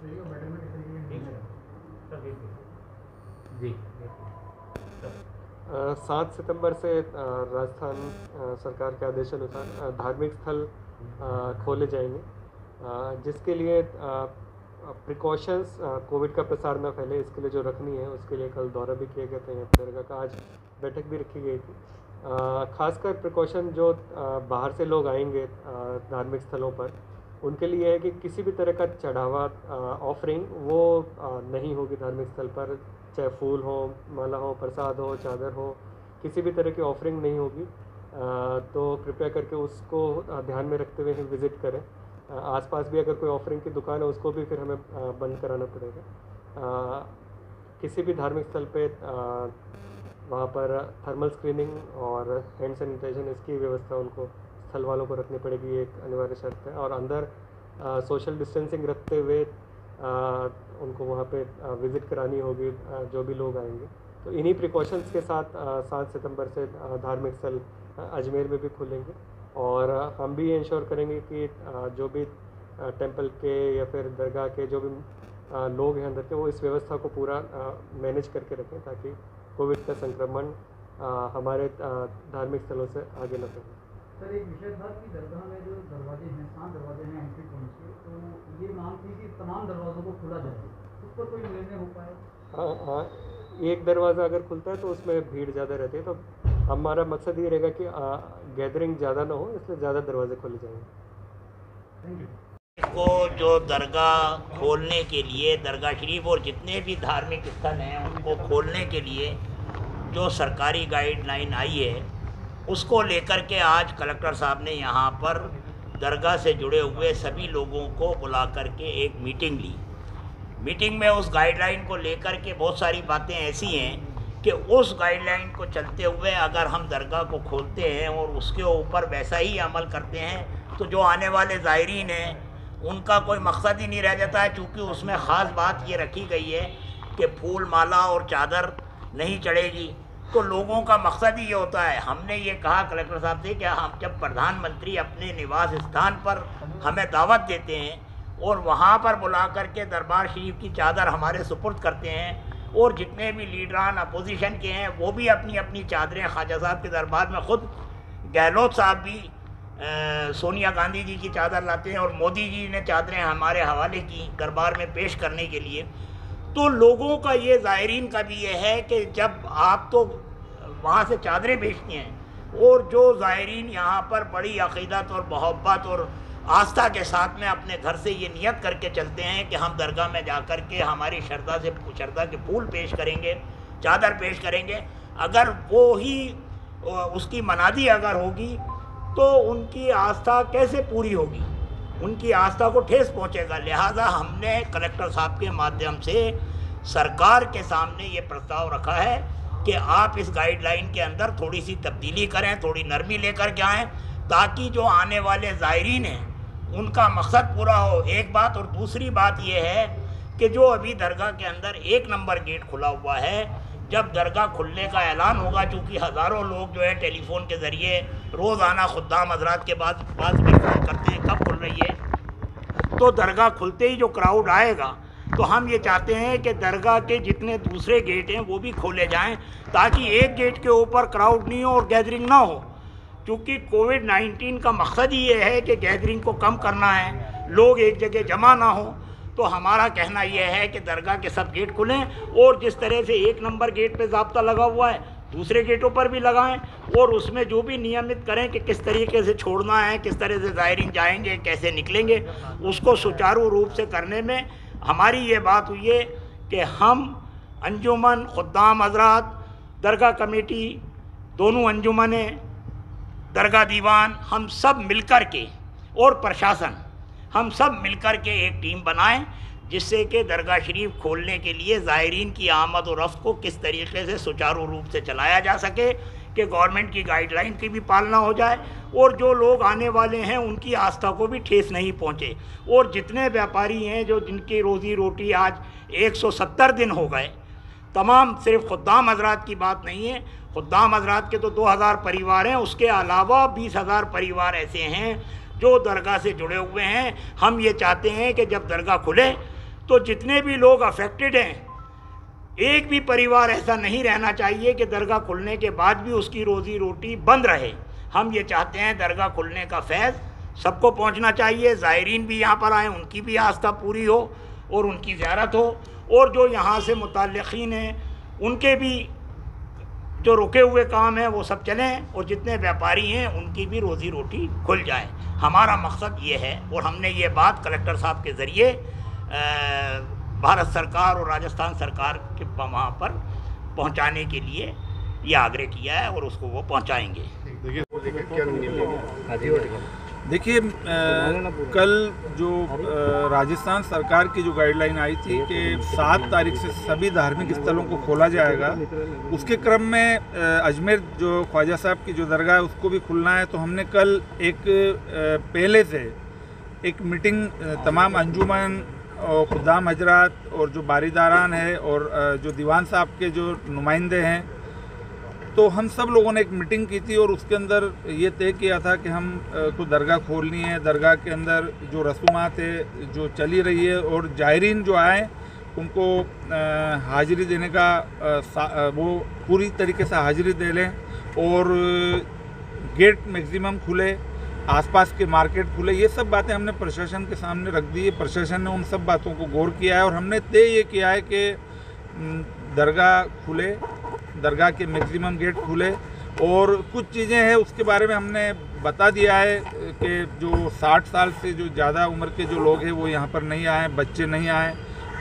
जी 7 सितंबर से राजस्थान सरकार के आदेशानुसार धार्मिक स्थल खोले जाएंगे, जिसके लिए प्रिकॉशंस कोविड का प्रसार न फैले इसके लिए जो रखनी है उसके लिए कल दौरा भी किए गए थे। यहाँ दरगाह का आज बैठक भी रखी गई थी। खासकर प्रिकॉशन जो बाहर से लोग आएंगे धार्मिक स्थलों पर, उनके लिए है कि किसी भी तरह का चढ़ावा ऑफरिंग वो नहीं होगी धार्मिक स्थल पर, चाहे फूल हो, माला हो, प्रसाद हो, चादर हो, किसी भी तरह की ऑफरिंग नहीं होगी। तो कृपया करके उसको ध्यान में रखते हुए ही विज़िट करें। आसपास भी अगर कोई ऑफरिंग की दुकान है उसको भी फिर हमें बंद कराना पड़ेगा। किसी भी धार्मिक स्थल पे वहाँ पर थर्मल स्क्रीनिंग और हैंड सैनिटाइजेशन इसकी व्यवस्था उनको स्थल वालों को रखनी पड़ेगी, एक अनिवार्य शर्त है। और अंदर सोशल डिस्टेंसिंग रखते हुए उनको वहाँ पे विज़िट करानी होगी जो भी लोग आएंगे। तो इन्हीं प्रिकॉशंस के साथ 7 सितंबर से धार्मिक स्थल अजमेर में भी खुलेंगे। और हम भी ये इंश्योर करेंगे कि जो भी टेंपल के या फिर दरगाह के जो भी लोग हैं अंदर के, वो इस व्यवस्था को पूरा मैनेज करके रखें ताकि कोविड का संक्रमण हमारे धार्मिक स्थलों से आगे न फैले। सर, एक विषय था कि दरगाह में जो दरवाजे हैं, 7 दरवाजे हैं एंट्री पॉइंट के, तो ये मांग थी कि तमाम दरवाज़ों को खोला जाए, उस पर कोई निर्णय हो पाया? हाँ, एक दरवाज़ा अगर खुलता है तो उसमें भीड़ ज़्यादा रहती है, तो हमारा मकसद ये रहेगा कि गैदरिंग ज़्यादा ना हो, इसलिए ज़्यादा दरवाजे खोले जाएंगे। Thank you. को जो दरगाह खोलने के लिए, दरगाह शरीफ और जितने भी धार्मिक स्थल हैं उनको खोलने के लिए जो सरकारी गाइडलाइन आई है, उसको लेकर के आज कलेक्टर साहब ने यहाँ पर दरगाह से जुड़े हुए सभी लोगों को बुला करके एक मीटिंग ली। मीटिंग में उस गाइडलाइन को लेकर के बहुत सारी बातें ऐसी हैं कि उस गाइडलाइन को चलते हुए अगर हम दरगाह को खोलते हैं और उसके ऊपर वैसा ही अमल करते हैं तो जो आने वाले ज़ायरीन हैं उनका कोई मकसद ही नहीं रह जाता है। चूँकि उसमें ख़ास बात ये रखी गई है कि फूल, माला और चादर नहीं चढ़ेगी, तो लोगों का मकसद ही ये होता है। हमने ये कहा कलेक्टर साहब से कि हम जब प्रधानमंत्री अपने निवास स्थान पर हमें दावत देते हैं और वहाँ पर बुला करके दरबार शरीफ की चादर हमारे सुपुर्द करते हैं, और जितने भी लीडरान अपोजिशन के हैं वो भी अपनी अपनी चादरें ख्वाजा साहब के दरबार में, ख़ुद गहलोत साहब भी सोनिया गांधी जी की चादर लाते हैं और मोदी जी ने चादरें हमारे हवाले की दरबार में पेश करने के लिए। तो लोगों का ये, ज़ायरीन का भी ये है कि जब आप तो वहाँ से चादरें बेचते हैं और जो ज़ायरीन यहाँ पर बड़ी अक़ीदत और मोहब्बत और आस्था के साथ में अपने घर से ये नियत करके चलते हैं कि हम दरगाह में जा कर के हमारी श्रद्धा के फूल पेश करेंगे, चादर पेश करेंगे, अगर वो ही उसकी मनादी अगर होगी तो उनकी आस्था कैसे पूरी होगी, उनकी आस्था को ठेस पहुंचेगा। लिहाजा हमने कलेक्टर साहब के माध्यम से सरकार के सामने ये प्रस्ताव रखा है कि आप इस गाइडलाइन के अंदर थोड़ी सी तब्दीली करें, थोड़ी नरमी लेकर के आएँ, ताकि जो आने वाले ज़ायरीन हैं उनका मकसद पूरा हो। एक बात, और दूसरी बात ये है कि जो अभी दरगाह के अंदर 1 नंबर गेट खुला हुआ है, जब दरगाह खुलने का ऐलान होगा, चूँकि हज़ारों लोग जो है टेलीफोन के ज़रिए रोज़ाना खुद्दाम हज़रात के पास भी फ़ोन करते हैं कब खुल रही है, तो दरगाह खुलते ही जो क्राउड आएगा, तो हम ये चाहते हैं कि दरगाह के जितने दूसरे गेट हैं वो भी खोले जाएं, ताकि एक गेट के ऊपर क्राउड नहीं हो और गैदरिंग ना हो। क्योंकि कोविड-19 का मकसद ही ये है कि गैदरिंग को कम करना है, लोग एक जगह जमा ना हो। तो हमारा कहना यह है कि दरगाह के सब गेट खुलें, और जिस तरह से 1 नंबर गेट पे ज़ाब्ता लगा हुआ है दूसरे गेटों पर भी लगाएं, और उसमें जो भी नियमित करें कि किस तरीके से छोड़ना है, किस तरह से ज़ायरीन जाएंगे, कैसे निकलेंगे, उसको सुचारू रूप से करने में हमारी ये बात हुई है कि हम अंजुमन, खुद्दाम हज़रात, दरगाह कमेटी, दोनों अंजुमनें, दरगाह दीवान, हम सब मिलकर के, और प्रशासन, हम सब मिलकर के एक टीम बनाएं, जिससे कि दरगाह शरीफ खोलने के लिए ज़ायरीन की आमद और रफ्त को किस तरीके से सुचारू रूप से चलाया जा सके, कि गवर्नमेंट की गाइडलाइन की भी पालना हो जाए, और जो लोग आने वाले हैं उनकी आस्था को भी ठेस नहीं पहुँचे। और जितने व्यापारी हैं जो जिनकी रोज़ी रोटी आज 170 दिन हो गए, तमाम, सिर्फ खुद्दाम हज़रात की बात नहीं है, खुद्दाम हज़रात के तो 2000 परिवार हैं, उसके अलावा 20,000 परिवार ऐसे हैं जो दरगाह से जुड़े हुए हैं। हम ये चाहते हैं कि जब दरगाह खुले तो जितने भी लोग अफेक्टेड हैं, एक भी परिवार ऐसा नहीं रहना चाहिए कि दरगाह खुलने के बाद भी उसकी रोज़ी रोटी बंद रहे। हम ये चाहते हैं दरगाह खुलने का फैज़ सबको पहुंचना चाहिए, ज़ायरीन भी यहाँ पर आएँ, उनकी भी आस्था पूरी हो और उनकी ज़ियारत हो, और जो यहाँ से मुतल्लिक़ीन हैं उनके भी जो रुके हुए काम हैं वो सब चलें, और जितने व्यापारी हैं उनकी भी रोज़ी रोटी खुल जाए। हमारा मकसद ये है, और हमने ये बात कलेक्टर साहब के ज़रिए भारत सरकार और राजस्थान सरकार के वहाँ पर पहुँचाने के लिए ये आग्रह किया है, और उसको वो पहुँचाएँगे। देखिए, कल जो राजस्थान सरकार की जो गाइडलाइन आई थी कि 7 तारीख से सभी धार्मिक स्थलों को खोला जाएगा, उसके क्रम में अजमेर जो ख्वाजा साहब की जो दरगाह है उसको भी खुलना है। तो हमने कल एक पहले से एक मीटिंग तमाम अंजुमन और खुदाम हजरात और जो बारीदारान है और जो दीवान साहब के जो नुमाइंदे हैं, तो हम सब लोगों ने एक मीटिंग की थी और उसके अंदर ये तय किया था कि हम को दरगाह खोलनी है। दरगाह के अंदर जो रसूमात है जो चली रही है, और जायरीन जो आए उनको हाज़िरी देने का वो पूरी तरीके से हाज़िरी दे लें, और गेट मैक्सिमम खुले, आसपास के मार्केट खुले। ये सब बातें हमने प्रशासन के सामने रख दी है। प्रशासन ने उन सब बातों को गौर किया है, और हमने तय ये किया है कि दरगाह खुले, दरगाह के मैक्सिमम गेट खुले। और कुछ चीज़ें हैं उसके बारे में हमने बता दिया है कि जो 60 साल से जो ज़्यादा उम्र के जो लोग हैं वो यहाँ पर नहीं आए, बच्चे नहीं आए।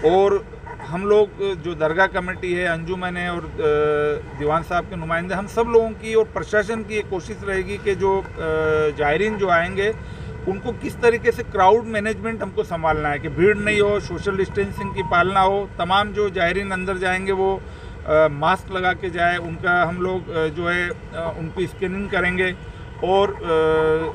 और हम लोग जो दरगाह कमेटी है, अंजुमन है और दीवान साहब के नुमाइंदे, हम सब लोगों की और प्रशासन की एक कोशिश रहेगी कि जो जायरीन जो आएंगे उनको किस तरीके से क्राउड मैनेजमेंट हमको संभालना है, कि भीड़ नहीं हो, सोशल डिस्टेंसिंग की पालना हो। तमाम जो जायरीन अंदर जाएंगे वो मास्क लगा के जाए, उनका हम लोग जो है उनकी स्कैनिंग करेंगे, और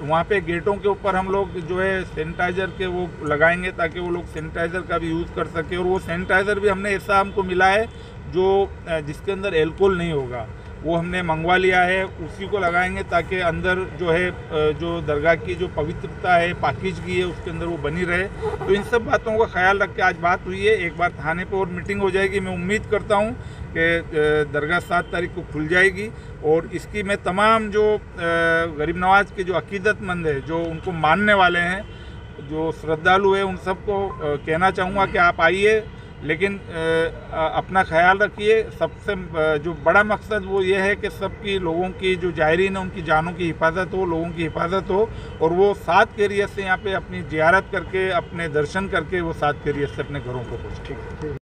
वहाँ पे गेटों के ऊपर हम लोग जो है सैनिटाइज़र के वो लगाएंगे ताकि वो लोग सैनिटाइज़र का भी यूज़ कर सके। और वो सैनिटाइज़र भी हमने ऐसा हमको मिला है जो जिसके अंदर एल्कोहल नहीं होगा, वो हमने मंगवा लिया है, उसी को लगाएंगे ताकि अंदर जो है जो दरगाह की जो पवित्रता है, पाकीज़गी है, उसके अंदर वो बनी रहे। तो इन सब बातों का ख्याल रख के आज बात हुई है। एक बार थाने पर और मीटिंग हो जाएगी। मैं उम्मीद करता हूँ कि दरगाह 7 तारीख को खुल जाएगी, और इसकी मैं तमाम जो गरीब नवाज के जो अकीदतमंद है, जो उनको मानने वाले हैं, जो श्रद्धालु है, उन सबको कहना चाहूँगा कि आप आइए, लेकिन अपना ख्याल रखिए। सबसे जो बड़ा मकसद वो ये है कि सबकी लोगों की जो जायरीन है उनकी जानों की हिफाजत हो, लोगों की हिफाजत हो, और वो 7 खैरियत से यहाँ पे अपनी ज़ियारत करके, अपने दर्शन करके वो 7 खैरियत से अपने घरों को पहुँचे।